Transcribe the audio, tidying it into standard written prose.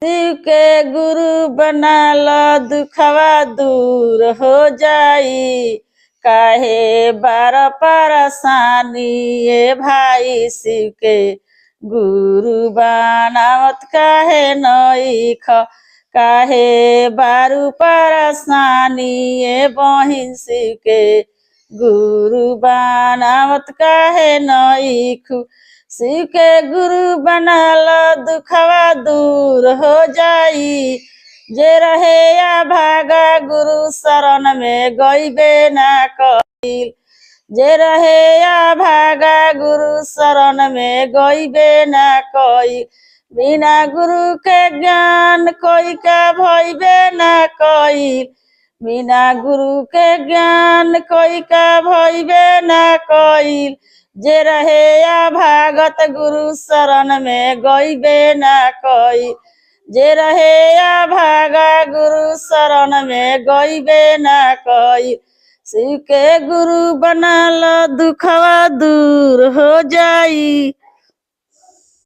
शिव के गुरु बना लो दुखवा दूर हो जाई। काहे बार परेशानी ये भाई शिव के गुरु बनावत काहे नईख। काहे बारू परेशानी ये बहिन शिव के गुरु बनावत काहे नईखु। शिव के गुरु बनाल दुखवा दूर हो जाई। जे रहे या भागा गुरु शरण में गईबे ना कईल। जे रहे या भागा गुरु शरण में गईबे ना कईल। बिना गुरु के ज्ञान कोई का भइबे ना कईल। बिना गुरु के ज्ञान कोई का भइबे ना कईल। जे रहे या भागत गुरु शरण में गईबे ना कईल। जे रहे या भागा गुरु शरण में गईबे ना कईल। शिव के गुरु बनाल दुखवा दूर हो जाई।